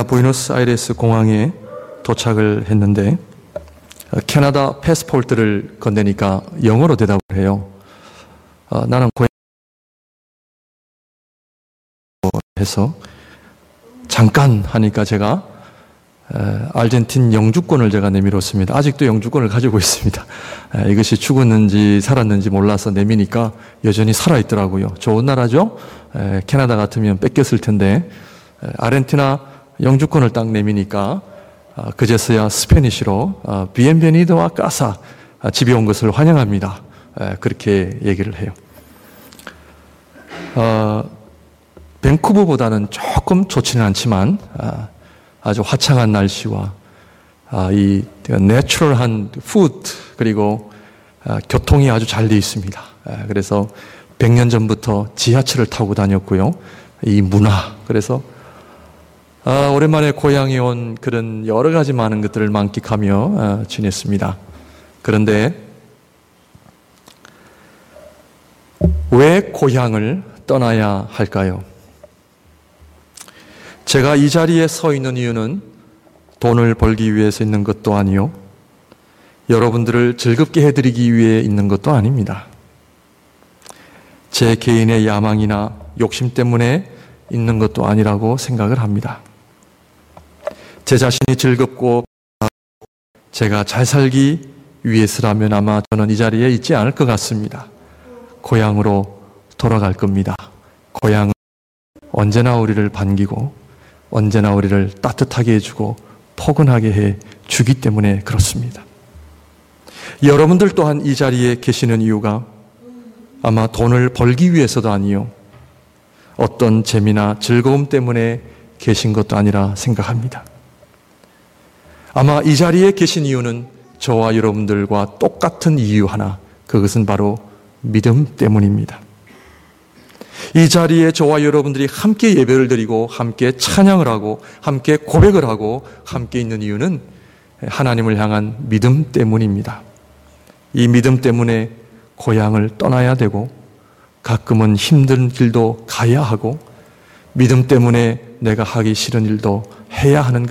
부에노스아이레스 공항에 도착을 했는데 캐나다 패스포트를 건네니까 영어로 대답을 해요. 나는 고향 해서 잠깐 하니까 제가 아르헨틴 영주권을 제가 내밀었습니다. 아직도 영주권을 가지고 있습니다. 이것이 죽었는지 살았는지 몰라서 내미니까 여전히 살아있더라고요. 좋은 나라죠? 캐나다 같으면 뺏겼을 텐데 아르헨티나 영주권을 딱 내미니까 그제서야 스페니쉬로 비엔베니도와 까사, 집에 온 것을 환영합니다. 그렇게 얘기를 해요. 밴쿠버보다는 조금 좋지는 않지만 아주 화창한 날씨와 이 내추럴한 푸드 그리고 교통이 아주 잘 되어 있습니다. 그래서 100년 전부터 지하철을 타고 다녔고요. 이 문화, 그래서 오랜만에 고향에 온 그런 여러 가지 많은 것들을 만끽하며 지냈습니다. 그런데 왜 고향을 떠나야 할까요? 제가 이 자리에 서 있는 이유는 돈을 벌기 위해서 있는 것도 아니요, 여러분들을 즐겁게 해드리기 위해 있는 것도 아닙니다. 제 개인의 야망이나 욕심 때문에 있는 것도 아니라고 생각을 합니다. 제 자신이 즐겁고 제가 잘 살기 위해서라면 아마 저는 이 자리에 있지 않을 것 같습니다. 고향으로 돌아갈 겁니다. 고향은 언제나 우리를 반기고 언제나 우리를 따뜻하게 해주고 포근하게 해주기 때문에 그렇습니다. 여러분들 또한 이 자리에 계시는 이유가 아마 돈을 벌기 위해서도 아니요, 어떤 재미나 즐거움 때문에 계신 것도 아니라 생각합니다. 아마 이 자리에 계신 이유는 저와 여러분들과 똑같은 이유 하나, 그것은 바로 믿음 때문입니다. 이 자리에 저와 여러분들이 함께 예배를 드리고 함께 찬양을 하고 함께 고백을 하고 함께 있는 이유는 하나님을 향한 믿음 때문입니다. 이 믿음 때문에 고향을 떠나야 되고 가끔은 힘든 길도 가야 하고 믿음 때문에 내가 하기 싫은 일도 해야 하는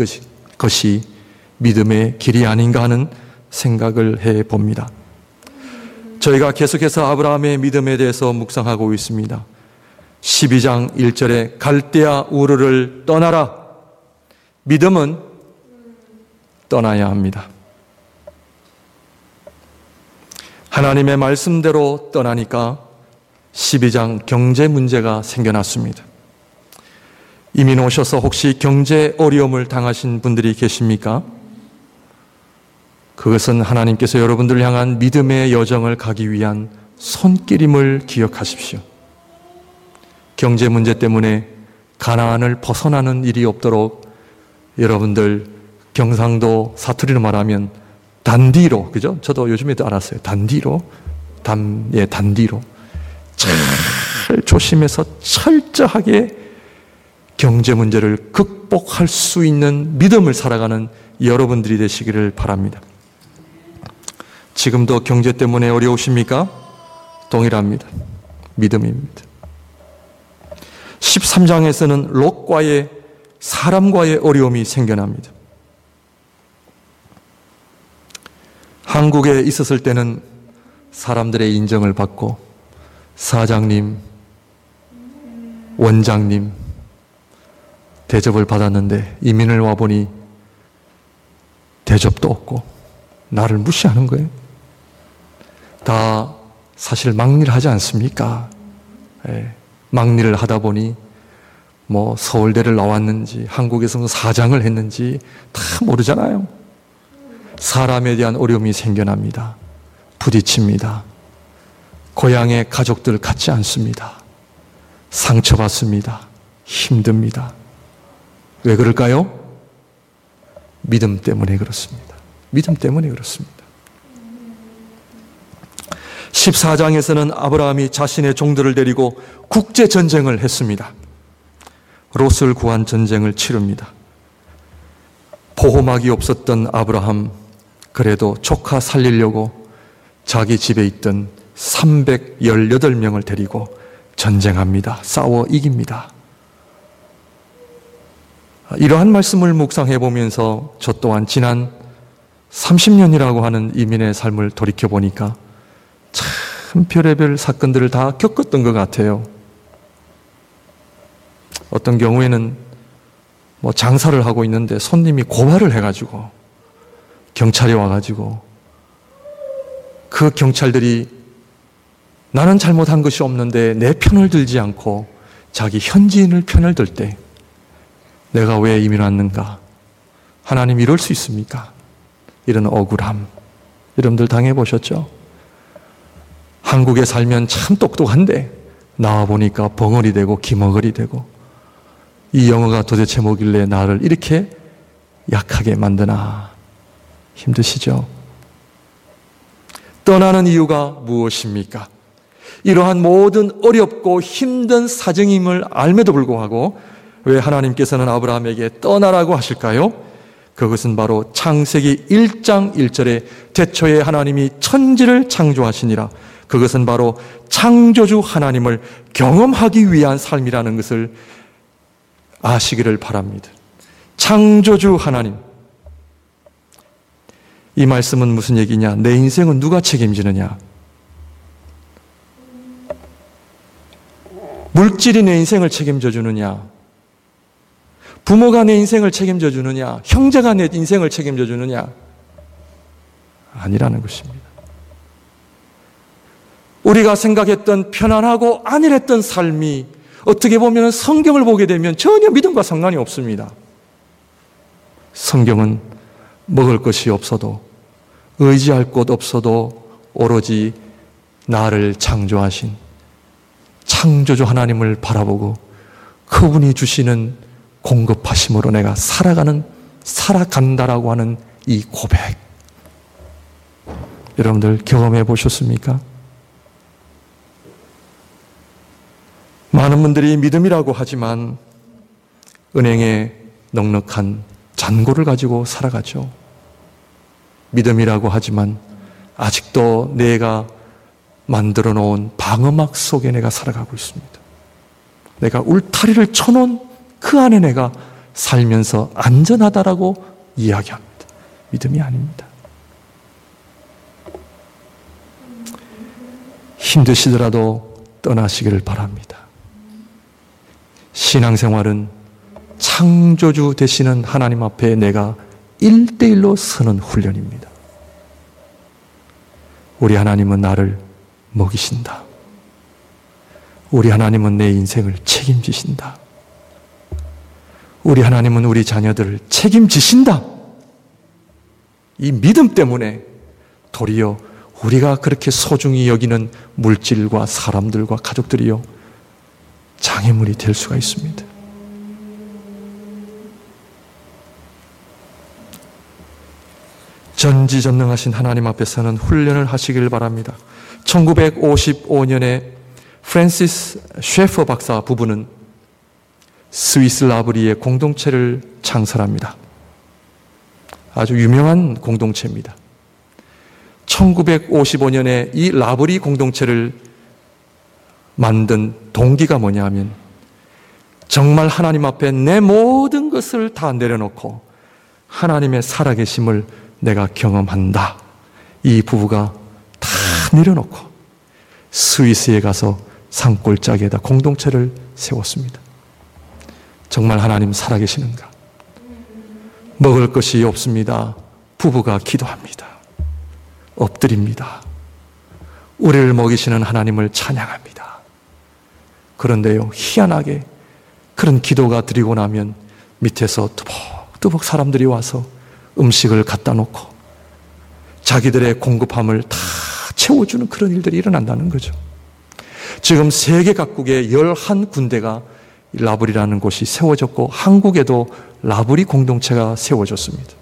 것이 믿음의 길이 아닌가 하는 생각을 해봅니다. 저희가 계속해서 아브라함의 믿음에 대해서 묵상하고 있습니다. 12장 1절에 갈대아 우르를 떠나라. 믿음은 떠나야 합니다. 하나님의 말씀대로 떠나니까 12장 경제 문제가 생겨났습니다. 이민 오셔서 혹시 경제 어려움을 당하신 분들이 계십니까? 그것은 하나님께서 여러분들을 향한 믿음의 여정을 가기 위한 손길임을 기억하십시오. 경제 문제 때문에 가나안을 벗어나는 일이 없도록 여러분들 경상도 사투리로 말하면 단디로, 그죠? 저도 요즘에도 알았어요. 단디로, 단디로 잘 조심해서 철저하게 경제 문제를 극복할 수 있는 믿음을 살아가는 여러분들이 되시기를 바랍니다. 지금도 경제 때문에 어려우십니까? 동일합니다. 믿음입니다. 13장에서는 롯과의 사람과의 어려움이 생겨납니다. 한국에 있었을 때는 사람들의 인정을 받고 사장님, 원장님 대접을 받았는데 이민을 와보니 대접도 없고 나를 무시하는 거예요. 다 사실 막리를 하지 않습니까? 막리를 하다 보니 뭐 서울대를 나왔는지 한국에서 사장을 했는지 다 모르잖아요. 사람에 대한 어려움이 생겨납니다. 부딪힙니다. 고향의 가족들 같지 않습니다. 상처받습니다. 힘듭니다. 왜 그럴까요? 믿음 때문에 그렇습니다. 믿음 때문에 그렇습니다. 14장에서는 아브라함이 자신의 종들을 데리고 국제전쟁을 했습니다. 롯을 구한 전쟁을 치릅니다. 보호막이 없었던 아브라함, 그래도 조카 살리려고 자기 집에 있던 318명을 데리고 전쟁합니다. 싸워 이깁니다. 이러한 말씀을 묵상해 보면서 저 또한 지난 30년이라고 하는 이민의 삶을 돌이켜 보니까 참 별의별 사건들을 다 겪었던 것 같아요. 어떤 경우에는 장사를 하고 있는데 손님이 고발을 해가지고 경찰이 와가지고 그 경찰들이 나는 잘못한 것이 없는데 내 편을 들지 않고 자기 현지인을 편을 들 때 내가 왜 이민 왔는가? 하나님 이럴 수 있습니까? 이런 억울함 여러분들 당해보셨죠? 한국에 살면 참 똑똑한데 나와보니까 벙어리 되고 기머거리 되고 이 영어가 도대체 뭐길래 나를 이렇게 약하게 만드나. 힘드시죠? 떠나는 이유가 무엇입니까? 이러한 모든 어렵고 힘든 사정임을 알매도 불구하고 왜 하나님께서는 아브라함에게 떠나라고 하실까요? 그것은 바로 창세기 1장 1절에 태초에 하나님이 천지를 창조하시니라. 그것은 바로 창조주 하나님을 경험하기 위한 삶이라는 것을 아시기를 바랍니다. 창조주 하나님. 이 말씀은 무슨 얘기냐? 내 인생은 누가 책임지느냐? 물질이 내 인생을 책임져 주느냐? 부모가 내 인생을 책임져 주느냐? 형제가 내 인생을 책임져 주느냐? 아니라는 것입니다. 우리가 생각했던 편안하고 안일했던 삶이 어떻게 보면 성경을 보게 되면 전혀 믿음과 상관이 없습니다. 성경은 먹을 것이 없어도 의지할 곳 없어도 오로지 나를 창조하신 창조주 하나님을 바라보고 그분이 주시는 공급하심으로 내가 살아간다라고 하는 이 고백. 여러분들 경험해 보셨습니까? 많은 분들이 믿음이라고 하지만 은행에 넉넉한 잔고를 가지고 살아가죠. 믿음이라고 하지만 아직도 내가 만들어 놓은 방어막 속에 내가 살아가고 있습니다. 내가 울타리를 쳐놓은 그 안에 내가 살면서 안전하다라고 이야기합니다. 믿음이 아닙니다. 힘드시더라도 떠나시기를 바랍니다. 신앙생활은 창조주 되시는 하나님 앞에 내가 1대1로 서는 훈련입니다. 우리 하나님은 나를 먹이신다. 우리 하나님은 내 인생을 책임지신다. 우리 하나님은 우리 자녀들을 책임지신다. 이 믿음 때문에 도리어 우리가 그렇게 소중히 여기는 물질과 사람들과 가족들이요 장애물이 될 수가 있습니다. 전지전능하신 하나님 앞에서는 훈련을 하시기를 바랍니다. 1955년에 프랜시스 셰퍼 박사 부부는 스위스 라브리의 공동체를 창설합니다. 아주 유명한 공동체입니다. 1955년에 이 라브리 공동체를 만든 동기가 뭐냐 하면 정말 하나님 앞에 내 모든 것을 다 내려놓고 하나님의 살아계심을 내가 경험한다. 이 부부가 다 내려놓고 스위스에 가서 산골짜기에다 공동체를 세웠습니다. 정말 하나님 살아계시는가? 먹을 것이 없습니다. 부부가 기도합니다. 엎드립니다. 우리를 먹이시는 하나님을 찬양합니다. 그런데요, 희한하게 그런 기도가 드리고 나면 밑에서 뚜벅뚜벅 사람들이 와서 음식을 갖다 놓고 자기들의 공급함을 다 채워주는 그런 일들이 일어난다는 거죠. 지금 세계 각국에 11군데가 라브리라는 곳이 세워졌고 한국에도 라브리 공동체가 세워졌습니다.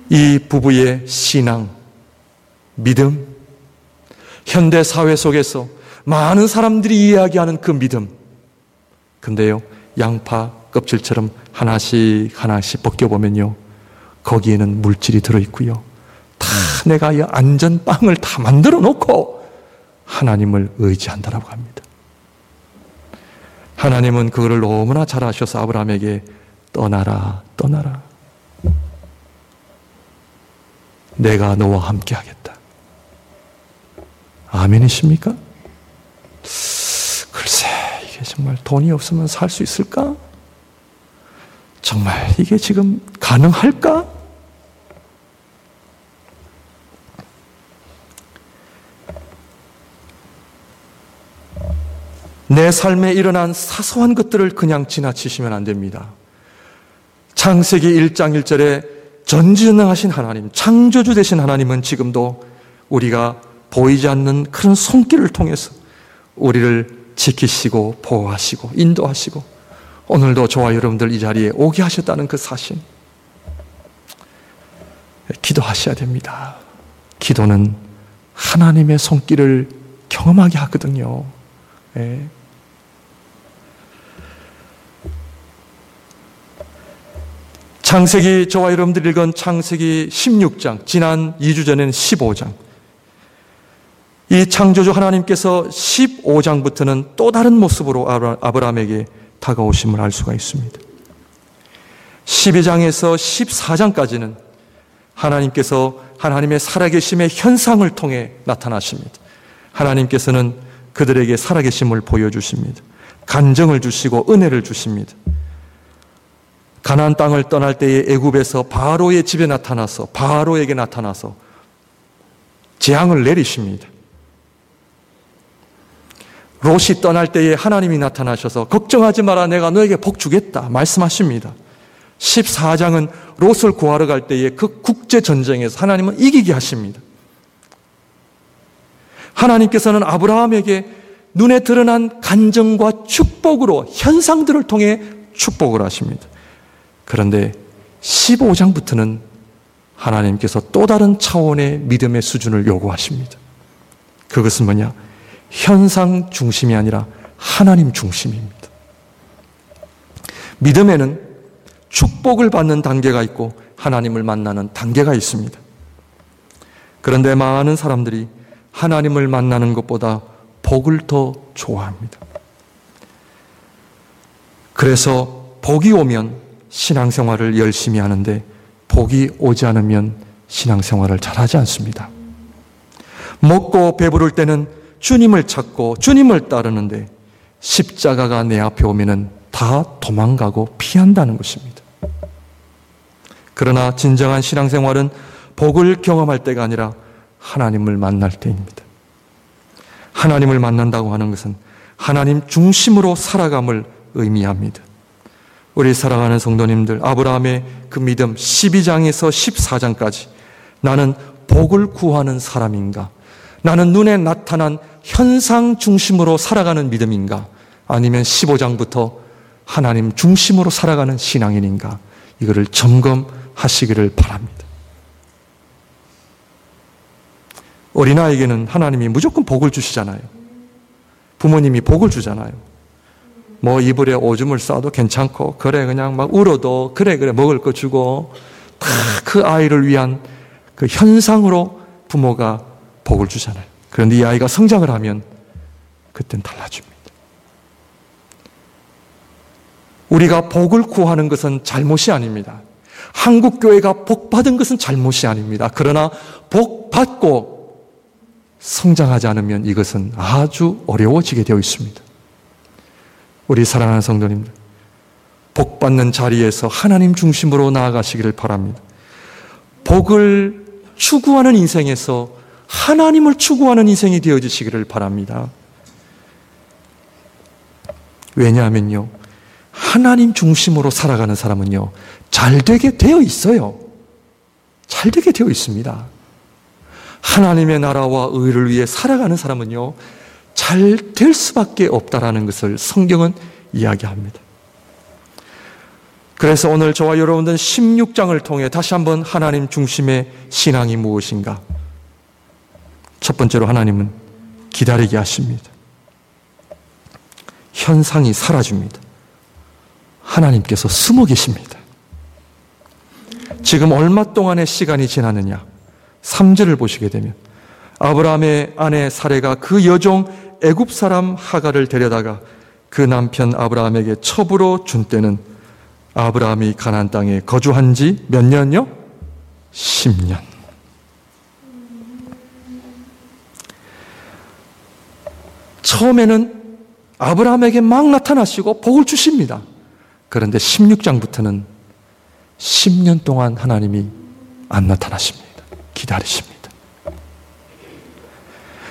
이 부부의 신앙, 믿음, 현대 사회 속에서 많은 사람들이 이야기하는 그 믿음. 근데요, 양파 껍질처럼 하나씩 하나씩 벗겨보면요, 거기에는 물질이 들어있고요, 다 내가 이 안전빵을 다 만들어 놓고 하나님을 의지한다라고 합니다. 하나님은 그거를 너무나 잘 아셔서 아브라함에게 떠나라, 떠나라. 내가 너와 함께 하겠다. 아멘이십니까? 글쎄, 이게 정말 돈이 없으면 살 수 있을까? 정말 이게 지금 가능할까? 내 삶에 일어난 사소한 것들을 그냥 지나치시면 안 됩니다. 창세기 1장 1절에 전지전능하신 하나님, 창조주 되신 하나님은 지금도 우리가 보이지 않는 그런 손길을 통해서 우리를 지키시고 보호하시고 인도하시고 오늘도 저와 여러분들 이 자리에 오게 하셨다는 그 사실, 기도하셔야 됩니다. 기도는 하나님의 손길을 경험하게 하거든요. 네. 창세기, 저와 여러분들이 읽은 창세기 16장, 지난 2주 전에는 15장. 이 창조주 하나님께서 15장부터는 또 다른 모습으로 아브라함에게 다가오심을 알 수가 있습니다. 12장에서 14장까지는 하나님께서 하나님의 살아계심의 현상을 통해 나타나십니다. 하나님께서는 그들에게 살아계심을 보여주십니다. 간정을 주시고 은혜를 주십니다. 가나안 땅을 떠날 때에 애굽에서 바로의 집에 나타나서 바로에게 나타나서 재앙을 내리십니다. 롯이 떠날 때에 하나님이 나타나셔서 걱정하지 마라, 내가 너에게 복 주겠다 말씀하십니다. 14장은 롯을 구하러 갈 때에 그 국제전쟁에서 하나님은 이기게 하십니다. 하나님께서는 아브라함에게 눈에 드러난 간정과 축복으로 현상들을 통해 축복을 하십니다. 그런데 15장부터는 하나님께서 또 다른 차원의 믿음의 수준을 요구하십니다. 그것은 뭐냐? 현상 중심이 아니라 하나님 중심입니다. 믿음에는 축복을 받는 단계가 있고 하나님을 만나는 단계가 있습니다. 그런데 많은 사람들이 하나님을 만나는 것보다 복을 더 좋아합니다. 그래서 복이 오면 신앙생활을 열심히 하는데 복이 오지 않으면 신앙생활을 잘하지 않습니다. 먹고 배부를 때는 주님을 찾고 주님을 따르는데 십자가가 내 앞에 오면은 다 도망가고 피한다는 것입니다. 그러나 진정한 신앙생활은 복을 경험할 때가 아니라 하나님을 만날 때입니다. 하나님을 만난다고 하는 것은 하나님 중심으로 살아감을 의미합니다. 우리 사랑하는 성도님들, 아브라함의 그 믿음 12장에서 14장까지 나는 복을 구하는 사람인가? 나는 눈에 나타난 현상 중심으로 살아가는 믿음인가? 아니면 15장부터 하나님 중심으로 살아가는 신앙인인가? 이거를 점검하시기를 바랍니다. 어린아이에게는 하나님이 무조건 복을 주시잖아요. 부모님이 복을 주잖아요. 뭐 이불에 오줌을 싸도 괜찮고, 그래 그냥 막 울어도 그래 먹을 거 주고, 다 그 아이를 위한 그 현상으로 부모가 복을 주잖아요. 그런데 이 아이가 성장을 하면 그땐 달라집니다. 우리가 복을 구하는 것은 잘못이 아닙니다. 한국교회가 복 받은 것은 잘못이 아닙니다. 그러나 복 받고 성장하지 않으면 이것은 아주 어려워지게 되어 있습니다. 우리 사랑하는 성도님들, 복 받는 자리에서 하나님 중심으로 나아가시기를 바랍니다. 복을 추구하는 인생에서 하나님을 추구하는 인생이 되어지시기를 바랍니다. 왜냐하면요, 하나님 중심으로 살아가는 사람은요, 잘 되게 되어 있어요. 잘 되게 되어 있습니다. 하나님의 나라와 의를 위해 살아가는 사람은요, 잘 될 수밖에 없다라는 것을 성경은 이야기합니다. 그래서 오늘 저와 여러분들은 16장을 통해 다시 한번 하나님 중심의 신앙이 무엇인가? 첫 번째로 하나님은 기다리게 하십니다. 현상이 사라집니다. 하나님께서 숨어 계십니다. 지금 얼마 동안의 시간이 지났느냐? 3절을 보시게 되면 아브라함의 아내 사레가 그 여종 애굽 사람 하가를 데려다가 그 남편 아브라함에게 첩으로 준 때는 아브라함이 가나안 땅에 거주한 지 몇 년요? 10년. 처음에는 아브라함에게 막 나타나시고 복을 주십니다. 그런데 16장부터는 10년 동안 하나님이 안 나타나십니다. 기다리십니다.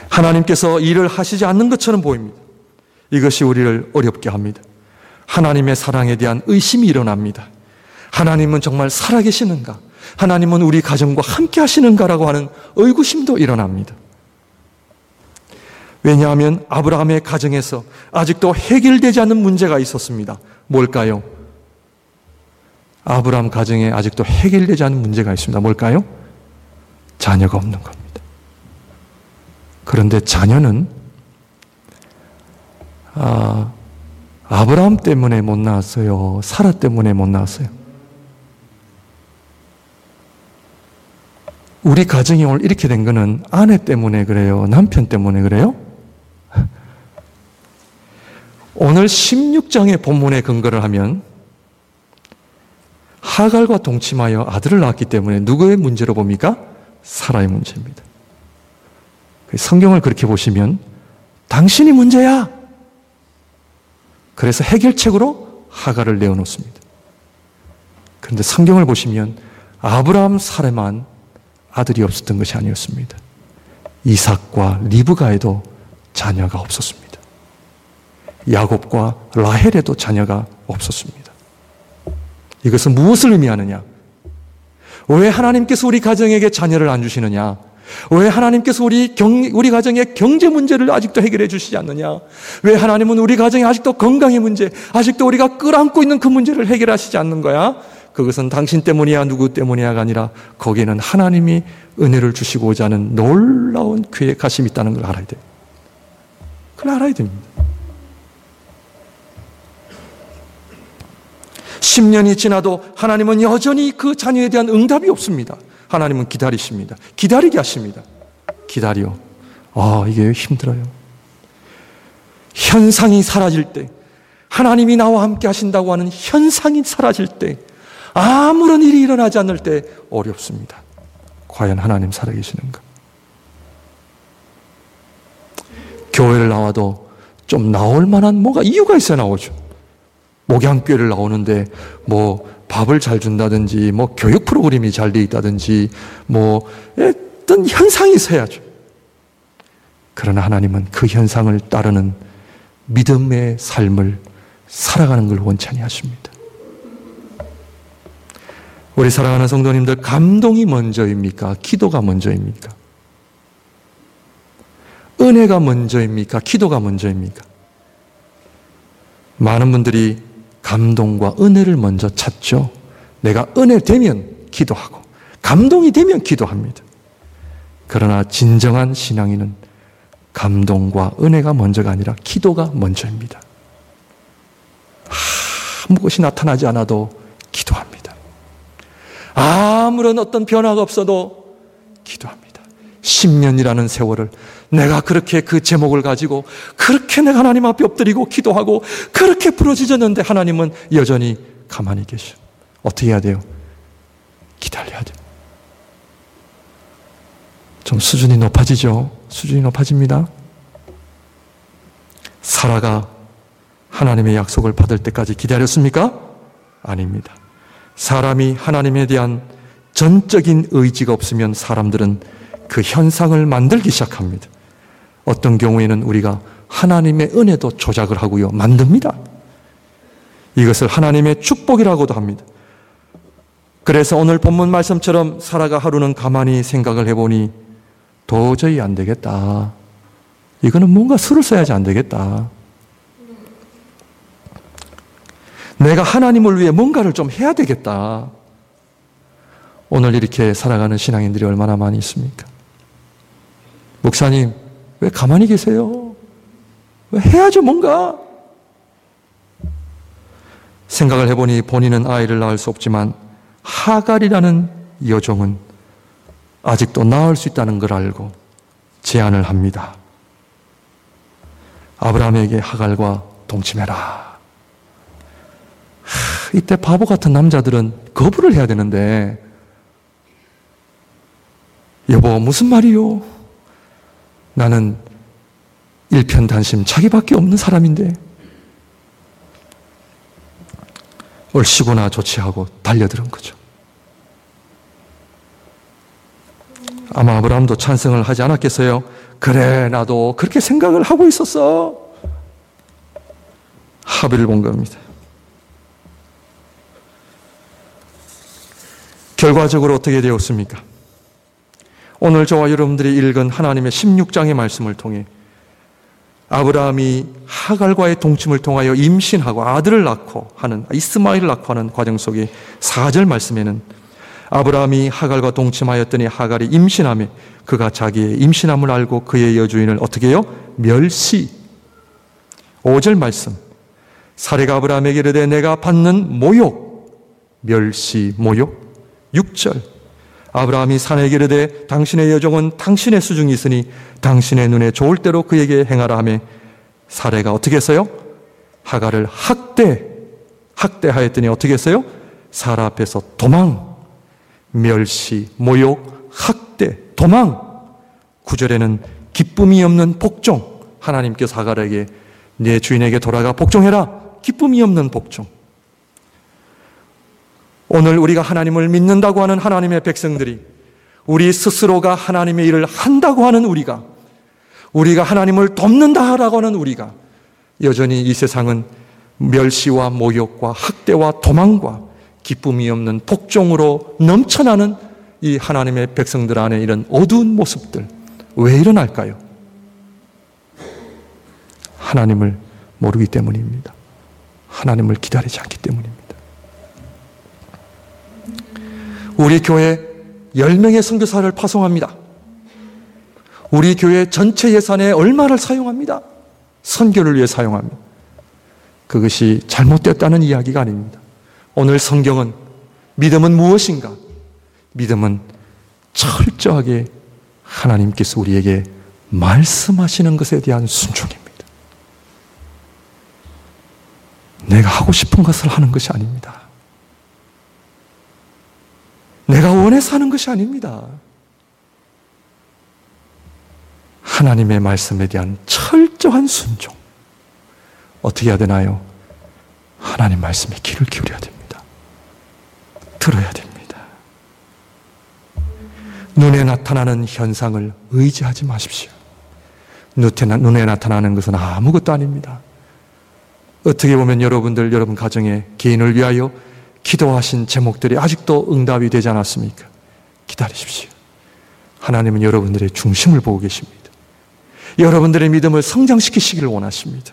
하나님께서 일을 하시지 않는 것처럼 보입니다. 이것이 우리를 어렵게 합니다. 하나님의 사랑에 대한 의심이 일어납니다. 하나님은 정말 살아계시는가? 하나님은 우리 가정과 함께 하시는가라고 하는 의구심도 일어납니다. 왜냐하면 아브라함의 가정에서 아직도 해결되지 않는 문제가 있었습니다. 뭘까요? 아브라함 가정에 아직도 해결되지 않은 문제가 있습니다. 뭘까요? 자녀가 없는 겁니다. 그런데 자녀는 아브라함 때문에 못 낳았어요? 사라 때문에 못 낳았어요? 우리 가정이 오늘 이렇게 된 거는 아내 때문에 그래요? 남편 때문에 그래요? 오늘 16장의 본문에 근거를 하면 하갈과 동침하여 아들을 낳았기 때문에 누구의 문제로 봅니까? 사라의 문제입니다. 성경을 그렇게 보시면 당신이 문제야. 그래서 해결책으로 하갈을 내어놓습니다. 그런데 성경을 보시면 아브라함 사라만 아들이 없었던 것이 아니었습니다. 이삭과 리브가에도 자녀가 없었습니다. 야곱과 라헬에도 자녀가 없었습니다. 이것은 무엇을 의미하느냐? 왜 하나님께서 우리 가정에게 자녀를 안 주시느냐? 왜 하나님께서 우리 가정의 경제 문제를 아직도 해결해 주시지 않느냐? 왜 하나님은 우리 가정에 아직도 건강의 문제, 아직도 우리가 끌어안고 있는 그 문제를 해결하시지 않는 거야? 그것은 당신 때문이야, 누구 때문이야가 아니라 거기에는 하나님이 은혜를 주시고자 하는 놀라운 계획하심이 있다는 걸 알아야 돼요. 그걸 알아야 됩니다. 10년이 지나도 하나님은 여전히 그 자녀에 대한 응답이 없습니다. 하나님은 기다리십니다. 기다리게 하십니다. 기다려. 이게 힘들어요. 현상이 사라질 때, 하나님이 나와 함께 하신다고 하는 현상이 사라질 때, 아무런 일이 일어나지 않을 때 어렵습니다. 과연 하나님 살아계시는가? 교회를 나와도 좀 나올 만한 뭐가 이유가 있어야 나오죠. 목양교회를 나오는데 밥을 잘 준다든지 교육 프로그램이 잘 돼 있다든지 어떤 현상이 있어야죠. 그러나 하나님은 그 현상을 따르는 믿음의 삶을 살아가는 걸 원치 아니하십니다. 우리 사랑하는 성도님들, 감동이 먼저입니까? 기도가 먼저입니까? 은혜가 먼저입니까? 기도가 먼저입니까? 많은 분들이 감동과 은혜를 먼저 찾죠. 내가 은혜 되면 기도하고 감동이 되면 기도합니다. 그러나 진정한 신앙인은 감동과 은혜가 먼저가 아니라 기도가 먼저입니다. 아무것이 나타나지 않아도 기도합니다. 아무런 어떤 변화가 없어도 기도합니다. 10년이라는 세월을 내가 그렇게 그 제목을 가지고 그렇게 내가 하나님 앞에 엎드리고 기도하고 그렇게 부르짖었는데 하나님은 여전히 가만히 계셔. 어떻게 해야 돼요? 기다려야 돼요. 좀 수준이 높아지죠? 수준이 높아집니다. 사라가 하나님의 약속을 받을 때까지 기다렸습니까? 아닙니다. 사람이 하나님에 대한 전적인 의지가 없으면 사람들은 그 현상을 만들기 시작합니다. 어떤 경우에는 우리가 하나님의 은혜도 조작을 하고요, 만듭니다. 이것을 하나님의 축복이라고도 합니다. 그래서 오늘 본문 말씀처럼 사라가 하루는 가만히 생각을 해보니 도저히 안 되겠다. 이거는 뭔가 수를 써야지 안 되겠다. 내가 하나님을 위해 뭔가를 좀 해야 되겠다. 오늘 이렇게 살아가는 신앙인들이 얼마나 많이 있습니까? 목사님, 왜 가만히 계세요? 왜 해야죠, 뭔가? 생각을 해보니 본인은 아이를 낳을 수 없지만 하갈이라는 여종은 아직도 낳을 수 있다는 걸 알고 제안을 합니다. 아브라함에게 하갈과 동침해라. 이때 바보 같은 남자들은 거부를 해야 되는데, 여보 무슨 말이요? 나는 일편단심 자기밖에 없는 사람인데. 얼씨구나 조치하고 달려들은 거죠. 아마 아브라함도 찬성을 하지 않았겠어요? 그래, 나도 그렇게 생각을 하고 있었어. 합의를 본 겁니다. 결과적으로 어떻게 되었습니까? 오늘 저와 여러분들이 읽은 하나님의 16장의 말씀을 통해 아브라함이 하갈과의 동침을 통하여 임신하고 아들을 낳고 하는, 이스마엘을 낳고 하는 과정 속에 4절 말씀에는 아브라함이 하갈과 동침하였더니 하갈이 임신하며 그가 자기의 임신함을 알고 그의 여주인을 어떻게 해요? 멸시. 5절 말씀, 사레가 아브라함에게 이르되 내가 받는 모욕, 멸시, 모욕. 6절, 아브라함이 사내에게 이르되 당신의 여종은 당신의 수중이 있으니 당신의 눈에 좋을 대로 그에게 행하라 하며 사레가 어떻게 했어요? 하갈을 학대하였더니 어떻게 했어요? 사라 앞에서 도망, 멸시, 모욕, 학대, 도망. 9절에는 기쁨이 없는 복종. 하나님께서 하갈에게 내 주인에게 돌아가 복종해라. 기쁨이 없는 복종. 오늘 우리가 하나님을 믿는다고 하는 하나님의 백성들이, 우리 스스로가 하나님의 일을 한다고 하는 우리가 하나님을 돕는다라고 하는 우리가 여전히 이 세상은 멸시와 모욕과 학대와 도망과 기쁨이 없는 복종으로 넘쳐나는 이 하나님의 백성들 안에 이런 어두운 모습들, 왜 일어날까요? 하나님을 모르기 때문입니다. 하나님을 기다리지 않기 때문입니다. 우리 교회 10명의 선교사를 파송합니다. 우리 교회 전체 예산의 얼마를 사용합니다. 선교를 위해 사용합니다. 그것이 잘못됐다는 이야기가 아닙니다. 오늘 성경은, 믿음은 무엇인가? 믿음은 철저하게 하나님께서 우리에게 말씀하시는 것에 대한 순종입니다. 내가 하고 싶은 것을 하는 것이 아닙니다. 내가 원해서 하는 것이 아닙니다. 하나님의 말씀에 대한 철저한 순종. 어떻게 해야 되나요? 하나님 말씀에 귀를 기울여야 됩니다. 들어야 됩니다. 눈에 나타나는 현상을 의지하지 마십시오. 눈에 나타나는 것은 아무것도 아닙니다. 어떻게 보면 여러분 가정의 개인을 위하여 기도하신 제목들이 아직도 응답이 되지 않았습니까? 기다리십시오. 하나님은 여러분들의 중심을 보고 계십니다. 여러분들의 믿음을 성장시키시기를 원하십니다.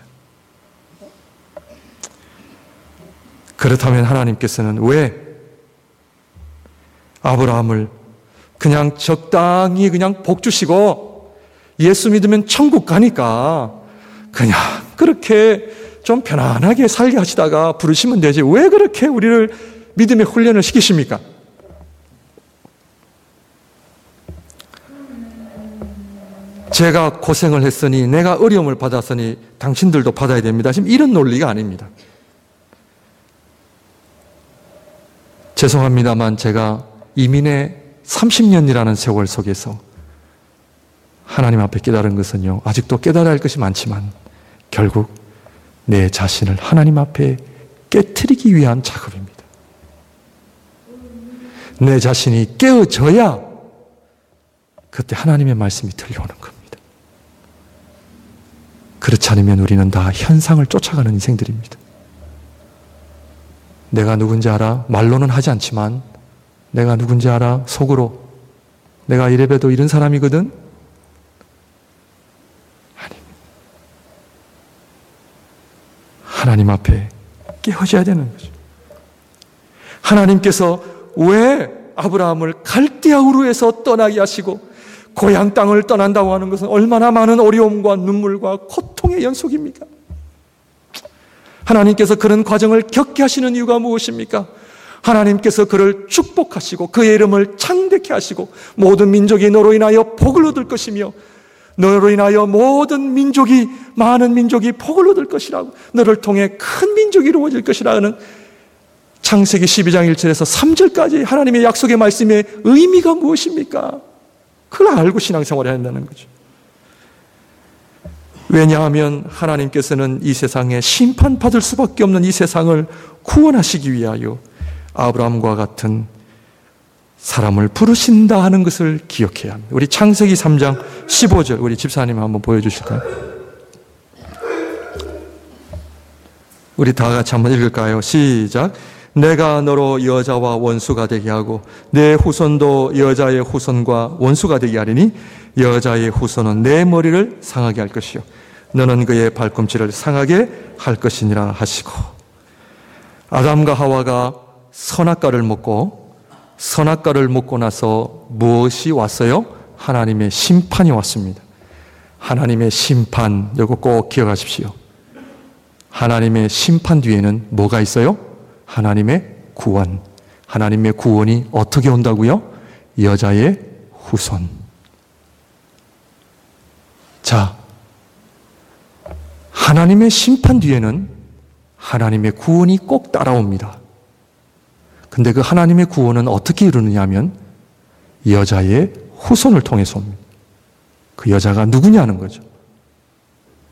그렇다면 하나님께서는 왜 아브라함을 그냥 적당히 그냥 복 주시고 예수 믿으면 천국 가니까 그냥 그렇게 좀 편안하게 살게 하시다가 부르시면 되지, 왜 그렇게 우리를 믿음의 훈련을 시키십니까? 제가 고생을 했으니, 내가 어려움을 받았으니 당신들도 받아야 됩니다. 지금 이런 논리가 아닙니다. 죄송합니다만 제가 이민의 30년이라는 세월 속에서 하나님 앞에 깨달은 것은요, 아직도 깨달아야 할 것이 많지만 결국 내 자신을 하나님 앞에 깨트리기 위한 작업입니다. 내 자신이 깨어져야 그때 하나님의 말씀이 들려오는 겁니다. 그렇지 않으면 우리는 다 현상을 쫓아가는 인생들입니다. 내가 누군지 알아? 말로는 하지 않지만 내가 누군지 알아? 속으로 내가 이래봬도 이런 사람이거든? 하나님 앞에 깨어져야 되는 거죠. 하나님께서 왜 아브라함을 갈대아 우르에서 떠나게 하시고 고향 땅을 떠난다고 하는 것은 얼마나 많은 어려움과 눈물과 고통의 연속입니까? 하나님께서 그런 과정을 겪게 하시는 이유가 무엇입니까? 하나님께서 그를 축복하시고 그의 이름을 창대케 하시고 모든 민족이 너로 인하여 복을 얻을 것이며 너로 인하여 모든 민족이, 많은 민족이 복을 얻을 것이라고, 너를 통해 큰 민족이 이루어질 것이라는 창세기 12장 1절에서 3절까지 하나님의 약속의 말씀의 의미가 무엇입니까? 그걸 알고 신앙생활을 해야 한다는 거죠. 왜냐하면 하나님께서는 이 세상에 심판받을 수밖에 없는 이 세상을 구원하시기 위하여 아브라함과 같은 사람을 부르신다 하는 것을 기억해야 합니다. 우리 창세기 3장 15절 우리 집사님 한번 보여주실까요? 우리 다 같이 한번 읽을까요? 시작. 내가 너로 여자와 원수가 되게 하고 내 후손도 여자의 후손과 원수가 되게 하리니 여자의 후손은 내 머리를 상하게 할 것이요 너는 그의 발꿈치를 상하게 할 것이니라 하시고, 아담과 하와가 선악과를 먹고 나서 무엇이 왔어요? 하나님의 심판이 왔습니다. 하나님의 심판, 이거 꼭 기억하십시오. 하나님의 심판 뒤에는 뭐가 있어요? 하나님의 구원. 하나님의 구원이 어떻게 온다고요? 여자의 후손. 자, 하나님의 심판 뒤에는 하나님의 구원이 꼭 따라옵니다. 근데 그 하나님의 구원은 어떻게 이루느냐 하면 여자의 후손을 통해서 옵니다. 그 여자가 누구냐는 거죠.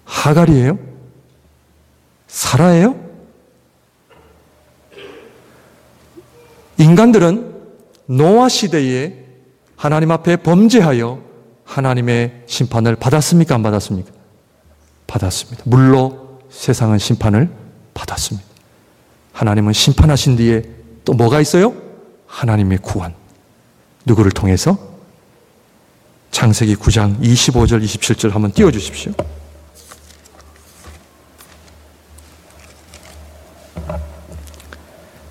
하갈이에요? 사라예요? 인간들은 노아 시대에 하나님 앞에 범죄하여 하나님의 심판을 받았습니까? 안 받았습니까? 받았습니다. 물로 세상은 심판을 받았습니다. 하나님은 심판하신 뒤에 또 뭐가 있어요? 하나님의 구원. 누구를 통해서? 창세기 9장 25절 27절 한번 띄워주십시오.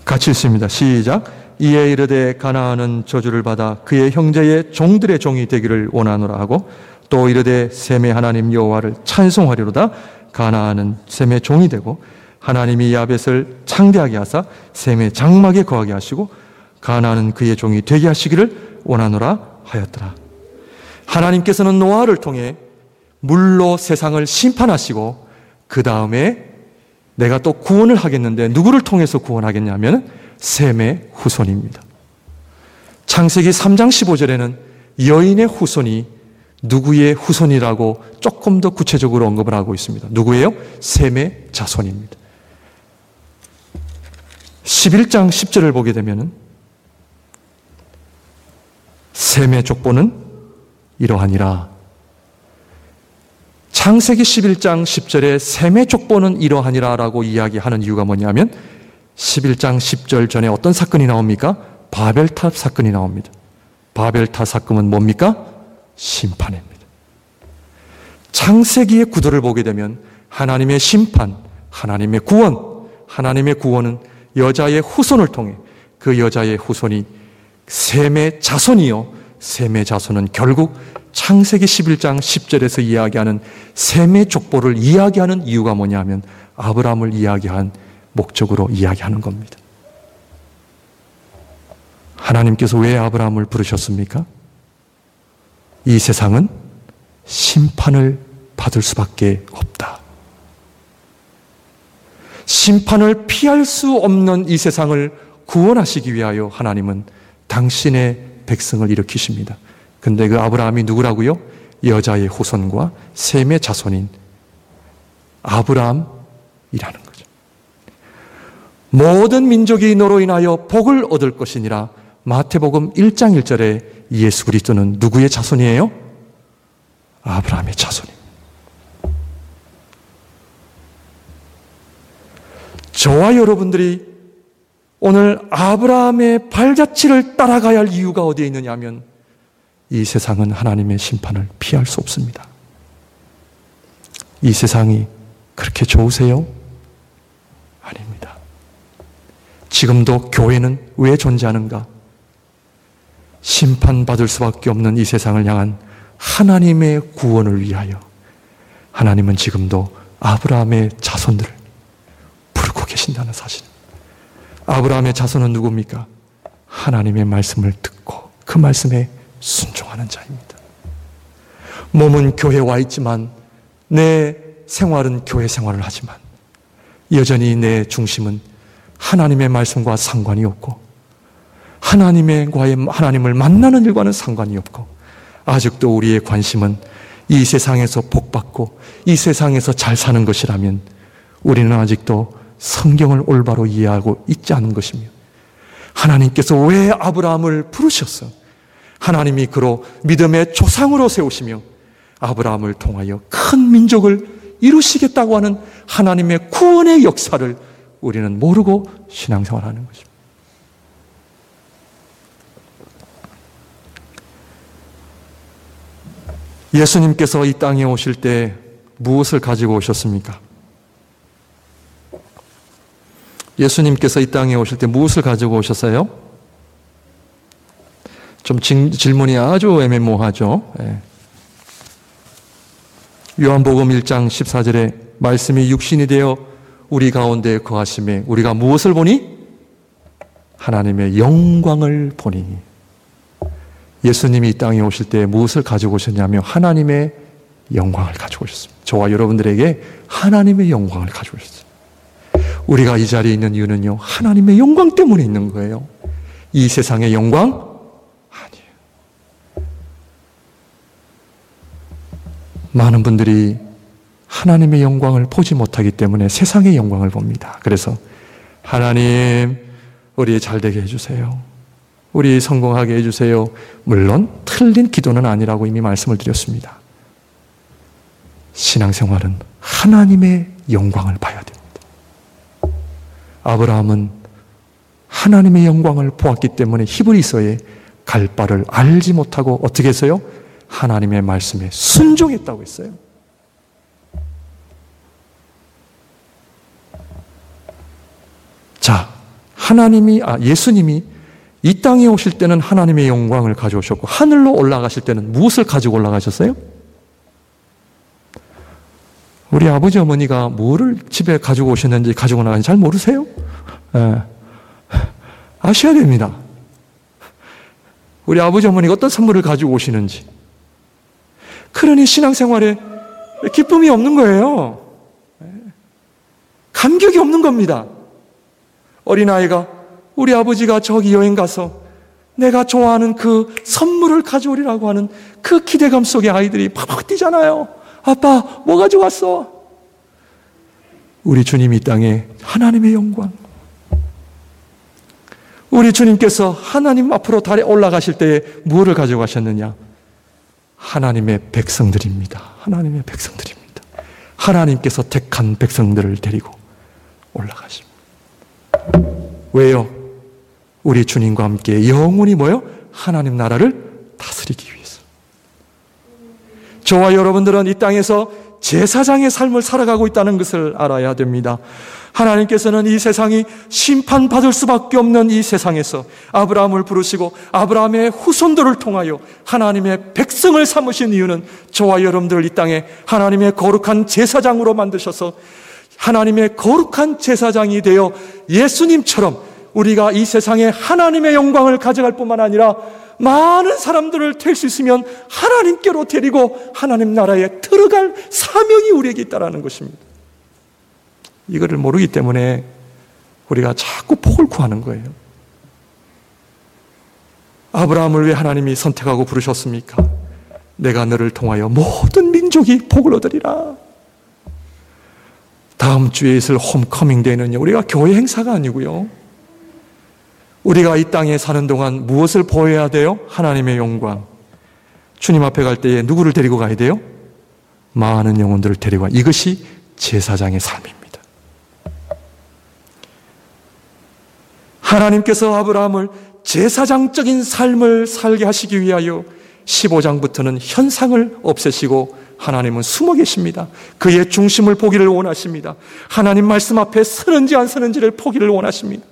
같이 읽습니다. 시작. 이에 이르되 가나안은 저주를 받아 그의 형제의 종들의 종이 되기를 원하노라 하고, 또 이르되 셈의 하나님 여호와를 찬송하리로다. 가나안은 셈의 종이 되고 하나님이 야벳을 창대하게 하사 셈의 장막에 거하게 하시고 가나안은 그의 종이 되게 하시기를 원하노라 하였더라. 하나님께서는 노아를 통해 물로 세상을 심판하시고 그 다음에 내가 또 구원을 하겠는데 누구를 통해서 구원하겠냐면 셈의 후손입니다. 창세기 3장 15절에는 여인의 후손이 누구의 후손이라고 조금 더 구체적으로 언급을 하고 있습니다. 누구예요? 셈의 자손입니다. 11장 10절을 보게 되면 셈의 족보는 이러하니라. 창세기 11장 10절에 셈의 족보는 이러하니라 라고 이야기하는 이유가 뭐냐면 11장 10절 전에 어떤 사건이 나옵니까? 바벨탑 사건이 나옵니다. 바벨탑 사건은 뭡니까? 심판입니다. 창세기의 구도를 보게 되면 하나님의 심판, 하나님의 구원, 하나님의 구원은 여자의 후손을 통해 그 여자의 후손이 셈의 자손이요, 셈의 자손은 결국 창세기 11장 10절에서 이야기하는 셈의 족보를 이야기하는 이유가 뭐냐면 아브라함을 이야기한 목적으로 이야기하는 겁니다. 하나님께서 왜 아브라함을 부르셨습니까? 이 세상은 심판을 받을 수밖에 없다. 심판을 피할 수 없는 이 세상을 구원하시기 위하여 하나님은 당신의 백성을 일으키십니다. 근데 그 아브라함이 누구라고요? 여자의 후손과 셈의 자손인 아브라함이라는 거죠. 모든 민족이 너로 인하여 복을 얻을 것이니라. 마태복음 1장 1절에 예수 그리스도는 누구의 자손이에요? 아브라함의 자손입니다. 저와 여러분들이 오늘 아브라함의 발자취를 따라가야 할 이유가 어디에 있느냐 하면 이 세상은 하나님의 심판을 피할 수 없습니다. 이 세상이 그렇게 좋으세요? 아닙니다. 지금도 교회는 왜 존재하는가? 심판받을 수밖에 없는 이 세상을 향한 하나님의 구원을 위하여 하나님은 지금도 아브라함의 자손들을 부르고 계신다는 사실. 아브라함의 자손은 누굽니까? 하나님의 말씀을 듣고 그 말씀에 순종하는 자입니다. 몸은 교회에 와 있지만 내 생활은 교회 생활을 하지만 여전히 내 중심은 하나님의 말씀과 상관이 없고 하나님을 만나는 일과는 상관이 없고 아직도 우리의 관심은 이 세상에서 복받고 이 세상에서 잘 사는 것이라면 우리는 아직도 성경을 올바로 이해하고 있지 않은 것이며 하나님께서 왜 아브라함을 부르셨어? 하나님이 그로 믿음의 조상으로 세우시며 아브라함을 통하여 큰 민족을 이루시겠다고 하는 하나님의 구원의 역사를 우리는 모르고 신앙생활하는 것입니다. 예수님께서 이 땅에 오실 때 무엇을 가지고 오셨습니까? 예수님께서 이 땅에 오실 때 무엇을 가지고 오셨어요? 좀 질문이 아주 애매모호하죠. 요한복음 1장 14절에 말씀이 육신이 되어 우리 가운데 거하심에 우리가 무엇을 보니? 하나님의 영광을 보니. 예수님이 이 땅에 오실 때 무엇을 가지고 오셨냐면 하나님의 영광을 가지고 오셨습니다. 저와 여러분들에게 하나님의 영광을 가지고 오셨습니다. 우리가 이 자리에 있는 이유는요, 하나님의 영광 때문에 있는 거예요. 이 세상의 영광? 아니에요. 많은 분들이 하나님의 영광을 보지 못하기 때문에 세상의 영광을 봅니다. 그래서 하나님, 우리 잘되게 해주세요. 우리 성공하게 해주세요. 물론 틀린 기도는 아니라고 이미 말씀을 드렸습니다. 신앙생활은 하나님의 영광을 봐야 됩니다. 아브라함은 하나님의 영광을 보았기 때문에 히브리서에 갈 바를 알지 못하고 어떻게 했어요? 하나님의 말씀에 순종했다고 했어요. 자, 예수님이 이 땅에 오실 때는 하나님의 영광을 가져오셨고 하늘로 올라가실 때는 무엇을 가지고 올라가셨어요? 우리 아버지 어머니가 뭐를 집에 가지고 오셨는지 가지고 나가는지 잘 모르세요? 아셔야 됩니다. 우리 아버지 어머니가 어떤 선물을 가지고 오시는지. 그러니 신앙생활에 기쁨이 없는 거예요. 감격이 없는 겁니다. 어린아이가 우리 아버지가 저기 여행 가서 내가 좋아하는 그 선물을 가져오리라고 하는 그 기대감 속에 아이들이 팍팍 뛰잖아요. 아빠, 뭐 가져왔어? 우리 주님이 이 땅에 하나님의 영광. 우리 주님께서 하나님 앞으로 달에 올라가실 때에 무엇을 가져가셨느냐? 하나님의 백성들입니다. 하나님의 백성들입니다. 하나님께서 택한 백성들을 데리고 올라가십니다. 왜요? 우리 주님과 함께 영원히 뭐요? 하나님 나라를 다스리기 위해서. 저와 여러분들은 이 땅에서 제사장의 삶을 살아가고 있다는 것을 알아야 됩니다. 하나님께서는 이 세상이 심판받을 수밖에 없는 이 세상에서 아브라함을 부르시고 아브라함의 후손들을 통하여 하나님의 백성을 삼으신 이유는 저와 여러분들을 이 땅에 하나님의 거룩한 제사장으로 만드셔서 하나님의 거룩한 제사장이 되어 예수님처럼 우리가 이 세상에 하나님의 영광을 가져갈 뿐만 아니라 많은 사람들을 될 수 있으면 하나님께로 데리고 하나님 나라에 들어갈 사명이 우리에게 있다는 것입니다. 이거를 모르기 때문에 우리가 자꾸 복을 구하는 거예요. 아브라함을 왜 하나님이 선택하고 부르셨습니까? 내가 너를 통하여 모든 민족이 복을 얻으리라. 다음 주에 있을 홈커밍 데이는요, 우리가 교회 행사가 아니고요, 우리가 이 땅에 사는 동안 무엇을 보여야 돼요? 하나님의 영광. 주님 앞에 갈 때에 누구를 데리고 가야 돼요? 많은 영혼들을 데리고 가. 이것이 제사장의 삶입니다. 하나님께서 아브라함을 제사장적인 삶을 살게 하시기 위하여 15장부터는 현상을 없애시고 하나님은 숨어 계십니다. 그의 중심을 보기를 원하십니다. 하나님 말씀 앞에 서는지 안 서는지를 보기를 원하십니다.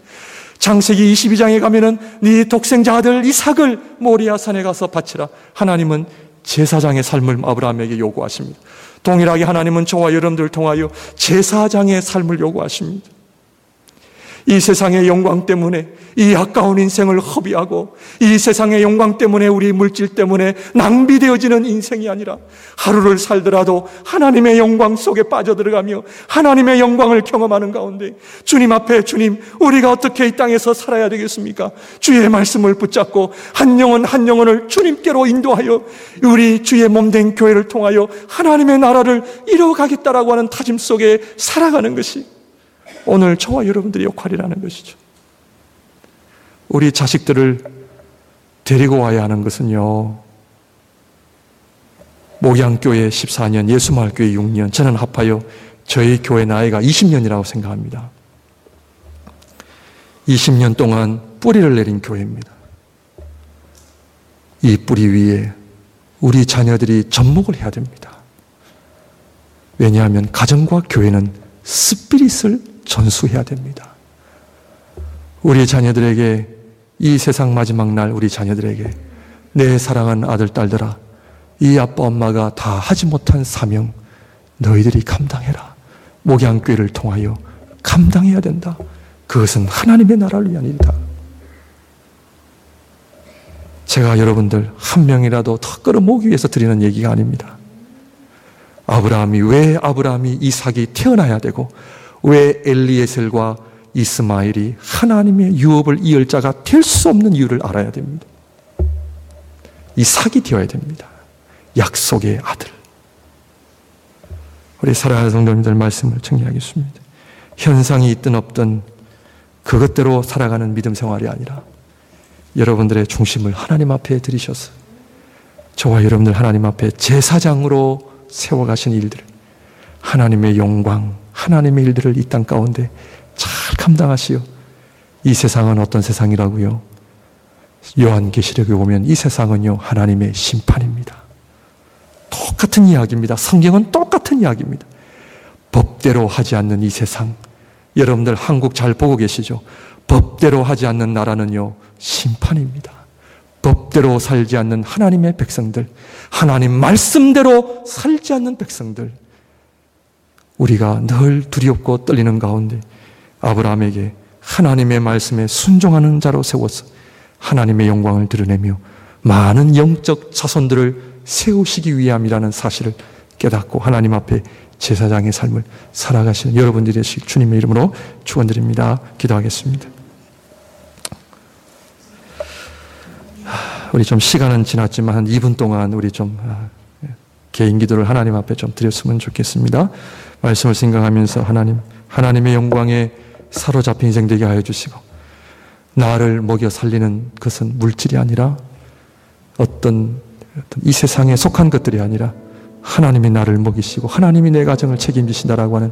창세기 22장에 가면은 네 독생자 아들 이삭을 모리아산에 가서 바치라. 하나님은 제사장의 삶을 아브라함에게 요구하십니다. 동일하게 하나님은 저와 여러분들을 통하여 제사장의 삶을 요구하십니다. 이 세상의 영광 때문에 이 아까운 인생을 허비하고 이 세상의 영광 때문에 우리 물질 때문에 낭비되어지는 인생이 아니라 하루를 살더라도 하나님의 영광 속에 빠져들어가며 하나님의 영광을 경험하는 가운데 주님 앞에 주님 우리가 어떻게 이 땅에서 살아야 되겠습니까? 주의 말씀을 붙잡고 한 영혼 한 영혼을 주님께로 인도하여 우리 주의 몸된 교회를 통하여 하나님의 나라를 이루어가겠다라고 하는 다짐 속에 살아가는 것이 오늘 저와 여러분들의 역할이라는 것이죠. 우리 자식들을 데리고 와야 하는 것은요, 목양교회 14년, 예수마을교회 6년, 저는 합하여 저희 교회 나이가 20년이라고 생각합니다. 20년 동안 뿌리를 내린 교회입니다. 이 뿌리 위에 우리 자녀들이 접목을 해야 됩니다. 왜냐하면 가정과 교회는 스피릿을 전수해야 됩니다. 우리 자녀들에게 이 세상 마지막 날 우리 자녀들에게 내 사랑하는 아들 딸들아 이 아빠 엄마가 다 하지 못한 사명 너희들이 감당해라. 목양교회를 통하여 감당해야 된다. 그것은 하나님의 나라를 위한 일이다. 제가 여러분들 한 명이라도 더 끌어모으기 위해서 드리는 얘기가 아닙니다. 왜 아브라함이 이삭이 태어나야 되고 왜 엘리에셀과 이스마엘이 하나님의 유업을 이을 자가 될 수 없는 이유를 알아야 됩니다. 이삭이 되어야 됩니다. 약속의 아들. 우리 사랑하는 성도님들 말씀을 정리하겠습니다. 현상이 있든 없든 그것대로 살아가는 믿음 생활이 아니라 여러분들의 중심을 하나님 앞에 들이셔서 저와 여러분들 하나님 앞에 제사장으로 세워가신 일들, 하나님의 영광, 하나님의 일들을 이 땅 가운데 잘 감당하시오. 이 세상은 어떤 세상이라고요? 요한계시록에 보면 이 세상은요 하나님의 심판입니다. 똑같은 이야기입니다. 성경은 똑같은 이야기입니다. 법대로 하지 않는 이 세상, 여러분들 한국 잘 보고 계시죠? 법대로 하지 않는 나라는요 심판입니다. 법대로 살지 않는 하나님의 백성들, 하나님 말씀대로 살지 않는 백성들, 우리가 늘 두렵고 떨리는 가운데 아브라함에게 하나님의 말씀에 순종하는 자로 세워서 하나님의 영광을 드러내며 많은 영적 자손들을 세우시기 위함이라는 사실을 깨닫고 하나님 앞에 제사장의 삶을 살아가시는 여러분들이 되시길 주님의 이름으로 축원드립니다. 기도하겠습니다. 우리 좀 시간은 지났지만 한 2분 동안 우리 좀 개인 기도를 하나님 앞에 좀 드렸으면 좋겠습니다. 말씀을 생각하면서 하나님의 영광에 사로잡힌 인생 되게 하여 주시고 나를 먹여 살리는 것은 물질이 아니라 어떤 이 세상에 속한 것들이 아니라 하나님이 나를 먹이시고 하나님이 내 가정을 책임지신다라고 하는